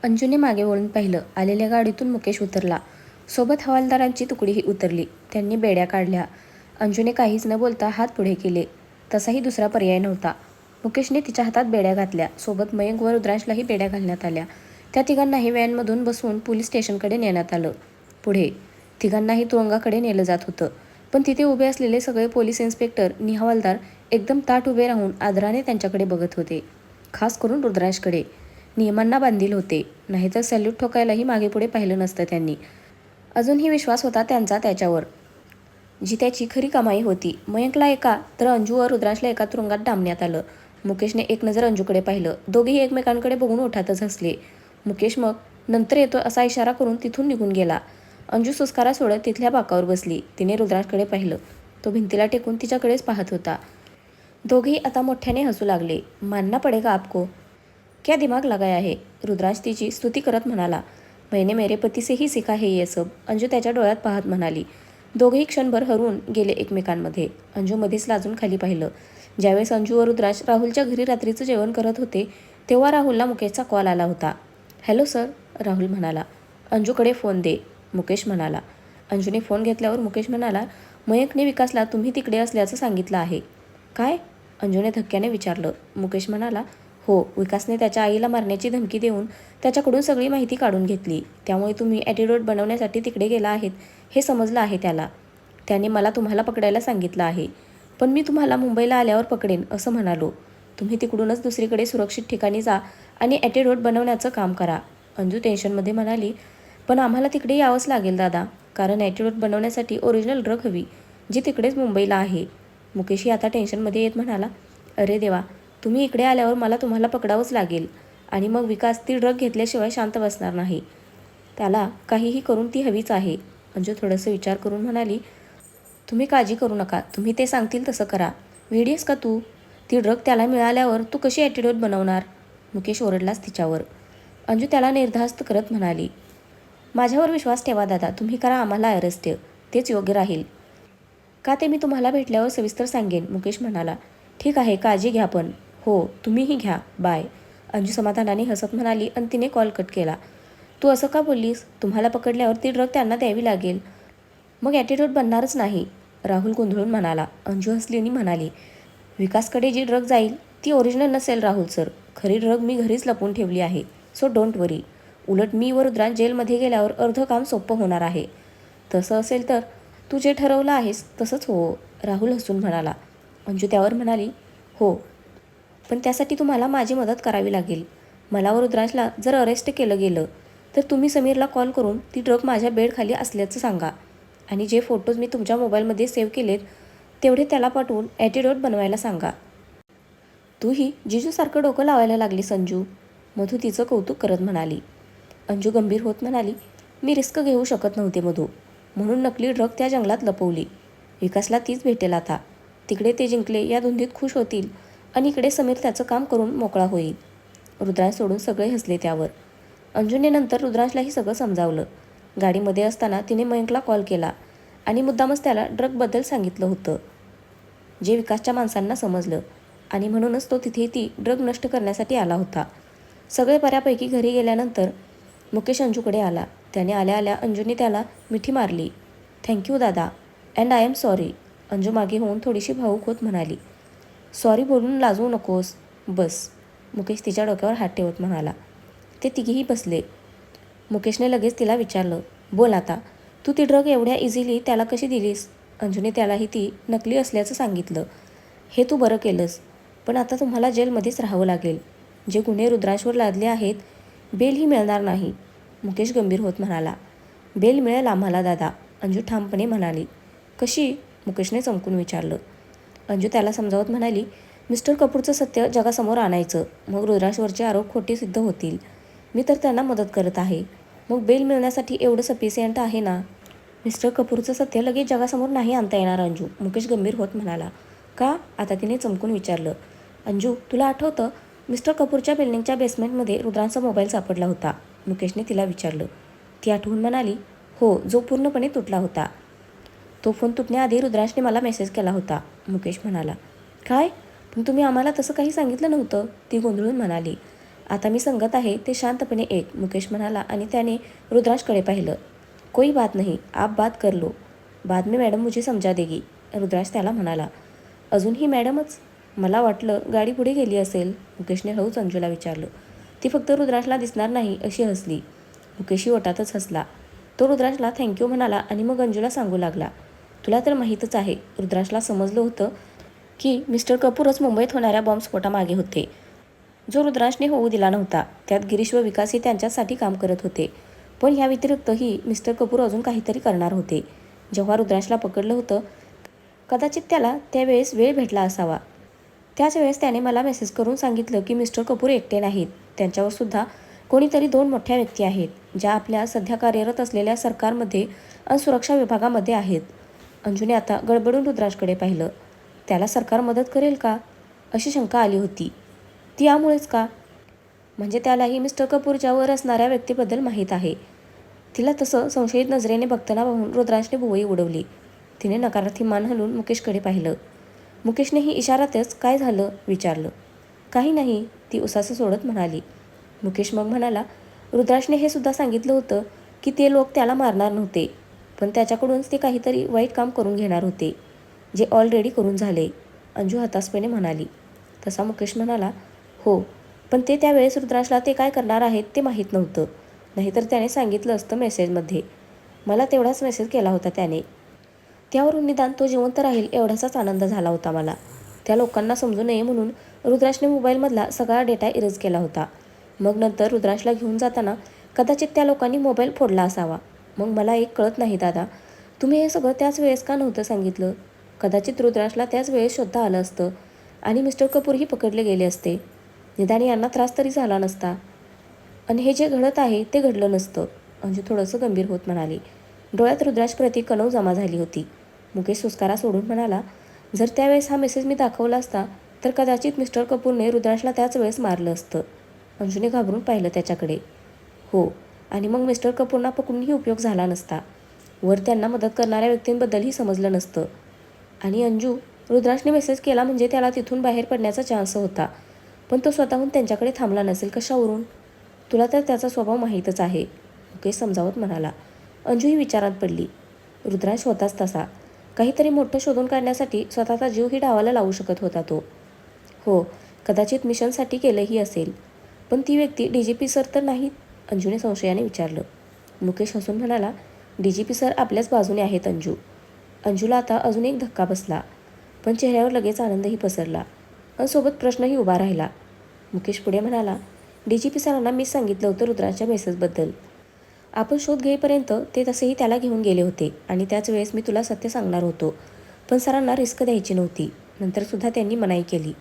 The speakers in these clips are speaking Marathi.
अंजूने मागे वळून पाहिलं. आलेल्या गाडीतून मुकेश उतरला. सोबत हवालदारांची तुकडीही उतरली. त्यांनी बेड्या काढल्या. अंजूने काहीच न बोलता हात पुढे केले. तसाही दुसरा पर्याय नव्हता. मुकेशने तिच्या हातात बेड्या घातल्या. सोबत मयंक व रुद्रांशलाही बेड्या घालण्यात आल्या. त्या तिघांनाही व्हॅनमधून बसवून पोलीस स्टेशनकडे नेण्यात आलं. पुढे तिघांनाही तुरुंगाकडे नेलं जात होतं. पण तिथे उभे असलेले सगळे पोलीस इन्स्पेक्टर नि हवालदार एकदम ताठ उभे राहून आदराने त्यांच्याकडे बघत होते. खास करून रुद्रांशकडे. नियमांना बांधील होते. नाहीतर सॅल्यूट ठोकायलाही मागे पुढे पाहिलं नसतं त्यांनी. अजूनही विश्वास होता त्यांचा त्याच्यावर, जी त्याची खरी कमाई होती. मयंकला एका तर अंजू व रुद्रांशला एका तुरुंगात डांबण्यात आलं. मुकेशने एक नजर अंजूकडे पाहिलं. दोघेही एकमेकांकडे बघून ओठातच हसले. मुकेश मग नंतर येतो असा इशारा करून तिथून निघून गेला. अंजू सुस्कारा सोडत तिथल्या बाकावर बसली. तिने रुद्रांशकडे पाहिलं. तो भिंतीला टेकून तिच्याकडेच पाहत होता. दोघेही आता मोठ्याने हसू लागले. मानना पडेगा आपको. क्या दिमाग लगाया है. रुद्रांश तिची स्तुती करत म्हणाला. मैंने मेरे पती से ही सीखा है ये सब. अंजू त्याच्या डोळ्यात पाहत म्हणाली. दोघेही क्षणभर हरवून गेले एकमेकांमध्ये. अंजू मध्येच लाजून खाली पाहिलं. ज्यावेळेस अंजू व रुद्रांश राहुलच्या घरी रात्रीचं जेवण करत होते तेव्हा राहुलला मुकेशचा कॉल आला होता. हॅलो सर, राहुल म्हणाला. अंजूकडे फोन दे, मुकेश म्हणाला. अंजूने फोन घेतल्यावर मुकेश म्हणाला, मयंकने विकासला तुम्ही तिकडे असल्याचं सांगितलं आहे. काय? अंजूने धक्क्याने विचारलं. मुकेश म्हणाला, हो, विकासने त्याच्या आईला मारण्याची धमकी देऊन त्याच्याकडून सगळी माहिती काढून घेतली. त्यामुळे तुम्ही ॲटिट्यूड बनवण्यासाठी तिकडे गेला आहेत हे समजलं आहे त्याला. त्याने मला तुम्हाला पकडायला सांगितलं आहे. पण मी तुम्हाला मुंबईला आल्यावर पकडेन असं म्हणालो. तुम्ही तिकडूनच दुसरीकडे सुरक्षित ठिकाणी जा आणि ॲटिट्यूड बनवण्याचं काम करा. अंजू टेन्शनमध्ये म्हणाली, पण आम्हाला तिकडे यावंच लागेल दादा, कारण ॲटिट्यूड बनवण्यासाठी ओरिजिनल ड्रग हवी, जी तिकडेच मुंबईला आहे. मुकेशही आता टेन्शनमध्ये येत म्हणाला, अरे देवा, तुम्ही इकडे आल्यावर मला तुम्हाला पकडावंच लागेल आणि मग विकास ती ड्रग घेतल्याशिवाय शांत बसणार नाही. त्याला काहीही करून ती हवीच आहे. अंजू थोडंसं विचार करून म्हणाली, तुम्ही काळजी करू नका, तुम्ही ते सांगतील तसं करा. वेडीस का तू? ती ड्रग त्याला मिळाल्यावर तू कशी ॲटिट्यूड बनवणार? मुकेश ओरडलाच तिच्यावर. अंजू त्याला निर्धास्त करत म्हणाली, माझ्यावर विश्वास ठेवा दादा, तुम्ही करा आम्हाला अरेस्ट, तेच योग्य राहील. का ते मी तुम्हाला भेटल्यावर सविस्तर सांगेन, मुकेश म्हणाला. ठीक आहे, काळजी घ्या पण. हो, तुम्हीही घ्या, बाय. अंजू समाधानाने हसत म्हणाली आणि तिने कॉल कट केला. तू असं का बोललीस? तुम्हाला पकडल्यावर ती ड्रग त्यांना द्यावी लागेल. मग ॲटिट्यूड बनणारच नाही, राहुल गोंधळून म्हणाला. अंजू हसली आणि म्हणाली, विकासकडे जी ड्रग जाईल ती ओरिजिनल नसेल राहुल सर. खरी ड्रग मी घरीच लपवून ठेवली आहे. सो डोंट वरी. उलट मी व रुद्रांश जेलमध्ये गेल्यावर अर्धं काम सोपं होणार आहे. तसं असेल तर तू जे ठरवलं आहेस तसंच हो, राहुल हसून म्हणाला. अंजू त्यावर म्हणाली, हो, पण त्यासाठी तुम्हाला माझी मदत करावी लागेल. मला व रुद्रांशला जर अरेस्ट केलं गेलं तर तुम्ही समीरला कॉल करून ती ड्रग माझ्या बेडखाली असल्याचं सांगा आणि जे फोटोज मी तुमच्या मोबाईलमध्ये सेव्ह केलेत तेवढे त्याला पाठवून ॲटिट्यूड बनवायला सांगा. तूही जिजूसारखं डोकं लावायला लागली संजू, मधू तिचं कौतुक करत म्हणाली. अंजू गंभीर होत म्हणाली, मी रिस्क घेऊ शकत नव्हते मधू, म्हणून नकली ड्रग त्या जंगलात लपवली. विकासला तीच भेटेल आता. तिकडे ते जिंकले या धुंदीत खुश होतील आणि इकडे समीर त्याचं काम करून मोकळा होईल. रुद्रांश सोडून सगळे हसले त्यावर. अंजूने नंतर रुद्रांशलाही सगळं समजावलं. गाडीमध्ये असताना तिने मयंकला कॉल केला आणि मुद्दामच त्याला ड्रगबद्दल सांगितलं होतं, जे विकासच्या माणसांना समजलं आणि म्हणूनच तो तिथे ती ड्रग नष्ट करण्यासाठी आला होता. सगळे बऱ्यापैकी घरी गेल्यानंतर मुकेश अंजूकडे आला. त्याने आल्या आल्या अंजूने त्याला मिठी मारली. थँक्यू दादा, and I am sorry. Anju मागे होऊन थोडीशी भावूक होत म्हणाली, सॉरी बोलून लाजवू नकोस, बस. मुकेश तिच्या डोक्यावर हात ठेवत म्हणाला. ते तिघेही बसले. मुकेशने लगेच तिला विचारलं, बोल आता, तू ती ड्रग एवढ्या इझिली त्याला कशी दिलीस? अंजूने त्यालाही ती नकली असल्याचं सांगितलं. हे तू बरं केलंस, पण आता तुम्हाला जेलमध्येच राहावं लागेल. जे गुन्हे रुद्रांशवर लादले आहेत, बेलही मिळणार नाही. मुकेश गंभीर होत म्हणाला. बेल मिळेल आम्हाला दादा, अंजू ठामपणे म्हणाली. कशी? मुकेशने चमकून विचारलं. अंजू त्याला समजावत म्हणाली, मिस्टर कपूरचं सत्य जगासमोर आणायचं, मग रुद्रांशवरचे आरोप खोटे सिद्ध होतील. मी तर त्यांना मदत करत आहे, मग बेल मिळण्यासाठी एवढं सफिशियंट आहे ना. मिस्टर कपूरचं सत्य लगेच जगासमोर नाही आणता येणार अंजू, मुकेश गंभीर होत म्हणाला. का? आता तिने चमकून विचारलं. अंजू, तुला आठवतं, मिस्टर कपूरच्या बिल्डिंगच्या बेसमेंटमध्ये रुद्रांचा मोबाईल सापडला होता, मुकेशने तिला विचारलं. ती आठवून म्हणाली, हो, जो पूर्णपणे तुटला होता. तो फोन तुटण्याआधी रुद्रांशने मला मेसेज केला होता, मुकेश म्हणाला. काय? पण तुम्ही आम्हाला तसं काही सांगितलं नव्हतं, ती गोंधळून म्हणाली. आता मी सांगत आहे ते शांतपणे ऐक, मुकेश म्हणाला आणि त्याने रुद्राजकडे पाहिलं. कोई बात नहीं, आप बात कर लो. बाद में मॅडम मुझे समजा देगी, रुद्राज त्याला म्हणाला. अजूनही मॅडमच? मला वाटलं गाडी पुढे गेली असेल, मुकेशने हळूच अंजूला विचारलं. ती फक्त रुद्राजला दिसणार नाही अशी हसली. मुकेशही ओटातच हसला. तो रुद्राजला थँक्यू म्हणाला आणि मग अंजूला सांगू लागला. तुला तर माहीतच आहे, रुद्राजला समजलं होतं की मिस्टर कपूरच मुंबईत होणाऱ्या बॉम्बस्फोटामागे होते, जो रुद्राजने होऊ दिला नव्हता. त्यात गिरीश व विकासही त्यांच्यासाठी काम करत होते. पण या व्यतिरिक्तही मिस्टर कपूर अजून काहीतरी करणार होते. जेव्हा रुद्राजला पकडलं होतं, कदाचित त्याला त्यावेळेस वेळ भेटला असावा. त्याच वेळेस त्याने मला मेसेज करून सांगितलं की मिस्टर कपूर एकटे नाहीत, त्यांच्यावर सुद्धा कोणीतरी 2 मोठ्या व्यक्ती आहेत, ज्या आपल्या सध्या कार्यरत असलेल्या सरकारमध्ये आणि सुरक्षा विभागामध्ये आहेत. अंजूने आता गडबडून रुद्राजकडे पाहिलं. त्याला सरकार मदत करेल का, अशी शंका आली होती. ती यामुळेच का? म्हणजे त्यालाही मिस्टर कपूरच्या वर असणाऱ्या व्यक्तीबद्दल माहीत आहे. तिला तसं संशयित नजरेने बघताना पाहून रुद्राजने भुवई उडवली. तिने नकारार्थी मान हलवून मुकेशकडे पाहिलं. मुकेशनेही इशारातच काय झालं विचारलं. काही नाही, ती उसासं सोडत म्हणाली. मुकेश मग म्हणाला, रुद्राजने हे सुद्धा सांगितलं होतं की ते लोक त्याला मारणार नव्हते, पण त्याच्याकडूनच ते काहीतरी वाईट काम करून घेणार होते, जे ऑलरेडी करून झाले, अंजू हताशपणे म्हणाली. तसा मुकेश म्हणाला, हो, पण ते त्यावेळेस रुद्राजला ते काय करणार आहेत ते माहीत नव्हतं. नाहीतर त्याने सांगितलं असतं मेसेजमध्ये. मला तेवढाच मेसेज केला होता त्याने. त्यावरून निदान तो जिवंत राहील एवढाचाच आनंद झाला होता मला. त्या लोकांना समजू नये म्हणून रुद्राजने मोबाईलमधला सगळा डेटा इरेज केला होता. मग नंतर रुद्राजला घेऊन जाताना कदाचित त्या लोकांनी मोबाईल फोडला असावा. मग मला एक कळत नाही दादा, तुम्ही हे सगळं त्याच वेळेस का नव्हतं सांगितलं? कदाचित रुद्राजला त्याच वेळेस शोधता आलं असतं आणि मिस्टर कपूरही पकडले गेले असते. निदान यांना त्रास तरी झाला नसता. आणि हे जे घडत आहे ते घडलं नसतं, अंजू थोडंसं गंभीर होत म्हणाली. डोळ्यात रुद्राजप्रती कणव जमा झाली होती. मुकेश सुस्कारा सोडून म्हणाला, जर त्यावेळेस हा मेसेज मी दाखवला असता तर कदाचित मिस्टर कपूरने रुद्राजला त्याच वेळेस मारलं असतं. अंजूने घाबरून पाहिलं त्याच्याकडे. हो, आणि मग मिस्टर कपूरना पकडूनही उपयोग झाला नसता. वर त्यांना मदत करणाऱ्या व्यक्तींबद्दलही समजलं नसतं. आणि अंजू, रुद्राजने मेसेज केला म्हणजे त्याला तिथून बाहेर पडण्याचा चान्स होता, पण तो स्वतःहून त्यांच्याकडे थांबला नसेल कशावरून? तुला तर त्याचा स्वभाव माहीतच आहे, मुकेश समजावत म्हणाला. अंजूही विचारात पडली. रुद्राज होताच तसा. काहीतरी मोठं शोधून काढण्यासाठी स्वतःचा जीवही डावाला लावू शकत होता तो. हो, कदाचित मिशनसाठी केलंही असेल. पण ती व्यक्ती DGP सर तर नाहीत, अंजूने संशयाने विचारलं. मुकेश हसून म्हणाला, DGP सर आपल्याच बाजूने आहेत अंजू. अंजूला आता अजून एक धक्का बसला, पण चेहऱ्यावर लगेच आनंदही पसरला आणि सोबत प्रश्नही उभा राहिला. मुकेश पुढे म्हणाला, DGP सरांना मीच सांगितलं होतं रुद्राच्या मेसेजबद्दल. आपण शोध घेईपर्यंत ते तसेही त्याला घेऊन गेले होते आणि त्याच वेळेस मी तुला सत्य सांगणार होतो, पण सरांना रिस्क द्यायची नव्हती. नंतरसुद्धा त्यांनी मनाई केली.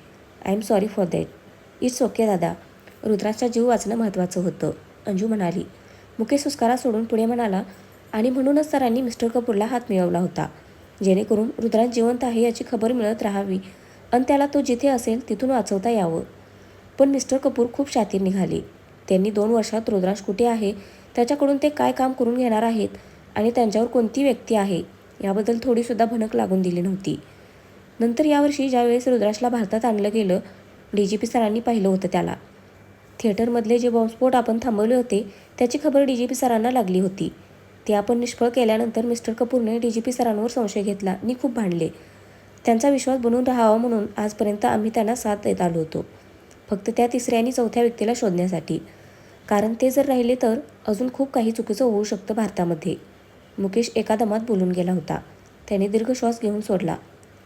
I am sorry for that. It's okay दादा, रुद्राजचा जीव वाचणं महत्त्वाचं होतं, अंजू म्हणाली. मुकेश सुस्कारा सोडून पुढे म्हणाला, आणि म्हणूनच सरांनी मिस्टर कपूरला हात मिळवला होता, जेणेकरून रुद्राज जिवंत आहे याची खबर मिळत राहावी आणि त्याला तो जिथे असेल तिथून वाचवता यावं. पण मिस्टर कपूर खूप शातीर निघाले. त्यांनी 2 वर्षात रुद्राज कुठे आहे, त्याच्याकडून ते काय काम करून घेणार आहेत आणि त्यांच्यावर कोणती व्यक्ती आहे याबद्दल थोडीसुद्धा भनक लागून दिली नव्हती. नंतर यावर्षी ज्यावेळेस रुद्राजला भारतात आणलं गेलं, DGP सरांनी पाहिलं होतं त्याला. थिएटरमधले जे बॉम्बस्फोट आपण थांबवले होते त्याची खबर DGP सरांना लागली होती. ते आपण निष्फळ केल्यानंतर मिस्टर कपूरने DGP सरांवर संशय घेतला आणि खूप भांडले. त्यांचा विश्वास बनून राहावा म्हणून आजपर्यंत आम्ही त्यांना साथ देत आलो होतो, फक्त त्या 3ऱ्या आणि 4थ्या व्यक्तीला शोधण्यासाठी. कारण ते जर राहिले तर अजून खूप काही चुकीचं होऊ शकतं भारतामध्ये. मुकेश एका दमात बोलून गेला होता. त्याने दीर्घ श्वास घेऊन सोडला.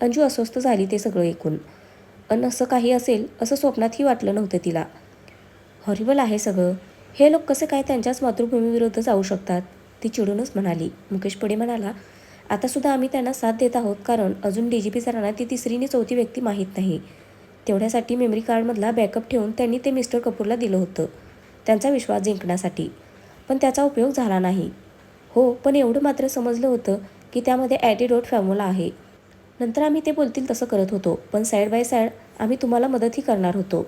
अंजू अस्वस्थ झाली ते सगळं ऐकून. असं काही असेल असं स्वप्नातही वाटलं नव्हतं तिला. हॉरिबल आहे सगळं. हे लोक कसे काय त्यांच्याच मातृभूमीविरुद्ध जाऊ शकतात, ती चिडूनच म्हणाली. मुकेश पुढे म्हणाला, आतासुद्धा आम्ही त्यांना साथ देत आहोत कारण अजून DGP सरांना ती 3री आणि 4थी व्यक्ती माहीत नाही. तेवढ्यासाठी मेमरी कार्डमधला बॅकअप ठेवून त्यांनी ते मिस्टर कपूरला दिलं होतं, त्यांचा विश्वास जिंकण्यासाठी. पण त्याचा उपयोग झाला नाही. हो, पण एवढं मात्र समजलं होतं की त्यामध्ये अँटिडोट फॉर्म्युला आहे. नंतर आम्ही ते बोलतील तसं करत होतो, पण साईड बाय साईड आम्ही तुम्हाला मदतही करणार होतो.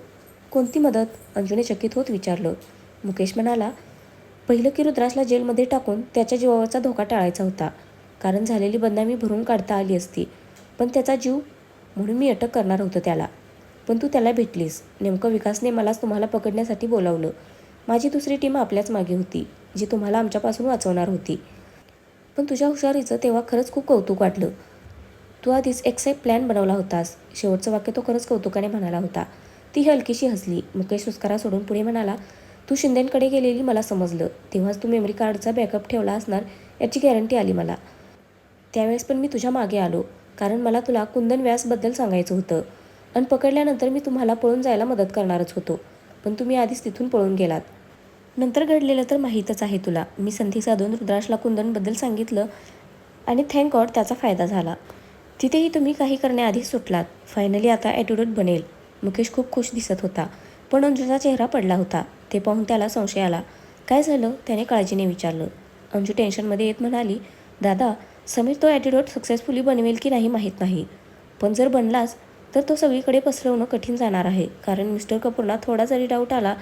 कोणती मदत, अंजूने चकित होत विचारलं. मुकेश म्हणाला, पहिलं की रुद्राजला जेलमध्ये टाकून त्याच्या जीवावरचा धोका टाळायचा होता, कारण झालेली बदनामी भरून काढता आली असती. पण त्याचा जीव म्हणून मी अटक करणार होतं त्याला. पण तू त्याला भेटलीस. नेमकं विकासने मलाच तुम्हाला पकडण्यासाठी बोलावलं. माझी दुसरी टीम आपल्याच मागे होती, जी तुम्हाला आमच्यापासून वाचवणार होती. पण तुझ्या हुशारीचं तेव्हा खरंच खूप कौतुक वाटलं. तू आधीच एक्सेप्ट प्लॅन बनवला होतास. शेवटचं वाक्य तो खरंच कौतुकाने म्हणाला होता. ती हलकीशी हसली. मुकेश सुस्कारा सोडून पुढे म्हणाला, तू शिंदेंकडे गेलेली मला समजलं. तेव्हाच तू मेमरी कार्डचा बॅकअप ठेवला असणार याची गॅरंटी आली मला. त्यावेळेस पण मी तुझ्या मागे आलो, कारण मला तुला कुंदन व्यासबद्दल सांगायचं होतं. आणि पकडल्यानंतर मी तुम्हाला पळून जायला मदत करणारच होतो. पण तुम्ही आधीच तिथून पळून गेलात. नंतर घडलेलं तर माहीतच आहे तुला. मी संधी साधून रुद्राशला कुंदनबद्दल सांगितलं आणि थँक गॉड त्याचा फायदा झाला. तिथेही तुम्ही काही करण्याआधीच सुटलात. फायनली आता ॲटिट्यूड बनेल. मुकेश खूप खुश दिसत होता, पण अंजूचा चेहरा पडला होता. ते पाहून त्याला संशय आला. काय झालं? त्याने काळजीने विचारलं. अंजू टेन्शनमध्ये येत म्हणाली, दादा, समीर तो ॲटिट्यूड सक्सेसफुली बनवेल की नाही माहीत नाही. पण जर बनलाच तर तो सगळीकडे पसरवणं कठीण जाणार आहे, कारण मिस्टर कपूरला थोडा जरी डाऊट आला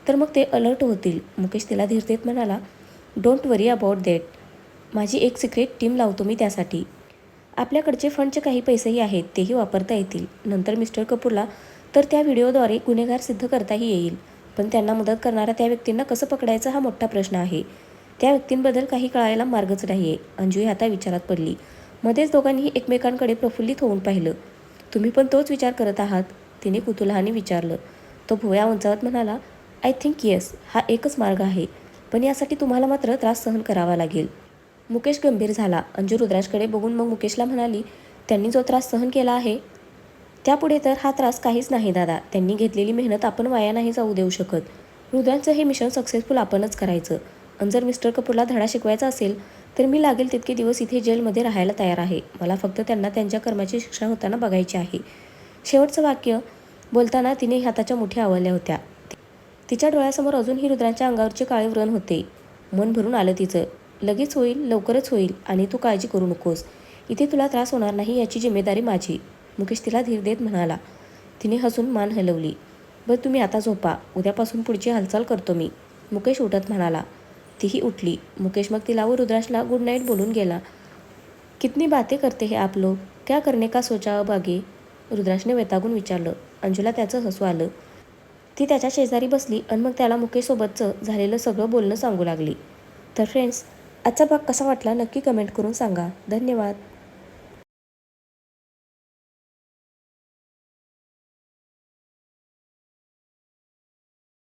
तर मग ते अलर्ट होतील. मुकेश तिला धीर देत म्हणाला, डोंट वरी अबाउट दॅट. माझी एक सिक्रेट टीम लावतो मी त्यासाठी. आपल्याकडचे फंडचे काही पैसेही आहेत, तेही वापरता येतील. नंतर मिस्टर कपूरला तर त्या व्हिडिओद्वारे गुन्हेगार सिद्ध करताही येईल. पण त्यांना मदत करणाऱ्या त्या व्यक्तींना कसं पकडायचं हा मोठा प्रश्न आहे. त्या व्यक्तींबद्दल काही कळायला मार्गच नाही आहे. अंजूही आता विचारात पडली. मध्येच दोघांनीही एकमेकांकडे प्रफुल्लित होऊन पाहिलं. तुम्ही पण तोच विचार करत आहात? तिने कुतूहलाने विचारलं. तो भुवया उंचावत म्हणाला, आय थिंक येस, हा एकच मार्ग आहे. पण यासाठी तुम्हाला मात्र त्रास सहन करावा लागेल. मुकेश गंभीर झाला. अंजू रुद्राजकडे बघून मग मुकेशला म्हणाली, त्यांनी जो त्रास सहन केला आहे त्यापुढे तर हा त्रास काहीच नाही दादा. त्यांनी घेतलेली मेहनत आपण वाया नाही जाऊ देऊ शकत. रुद्रांचं हे मिशन सक्सेसफुल आपणच करायचं. आणि जर मिस्टर कपूरला धडा शिकवायचा असेल तर मी लागेल तितके दिवस इथे जेलमध्ये राहायला तयार आहे. मला फक्त त्यांना त्यांच्या कर्माची शिक्षा होताना बघायची आहे. शेवटचं वाक्य बोलताना तिने हाताच्या मुठ्या आवळल्या होत्या. तिच्या डोळ्यासमोर अजूनही रुद्रांच्या अंगावरचे काळे व्रण होते. मन भरून आलं तिचं. लगेच होईल, लवकरच होईल आणि तू काळजी करू नकोस. इथे तुला त्रास होणार नाही याची जिम्मेदारी माझी. मुकेश तिला धीर देत म्हणाला. तिने हसून मान हलवली. बरं तुम्ही आता झोपा. उद्यापासून पुढची हालचाल करतो मी. मुकेश उठत म्हणाला. तीही उठली. मुकेश मग तिला व रुद्राशला गुड नाईट बोलून गेला. कितनी बातें करते हैं आप लोग, क्या करने का सोचा अब आगे? रुद्राशने वैतागून विचारलं. अंजूला त्याचं हसू आलं. ती त्याच्या शेजारी बसली आणि मग त्याला मुकेशसोबतचं झालेलं सगळं बोलणं सांगू लागली. तर फ्रेंड्स, आजचा भाग कसा वाटला नक्की कमेंट करून सांगा. धन्यवाद.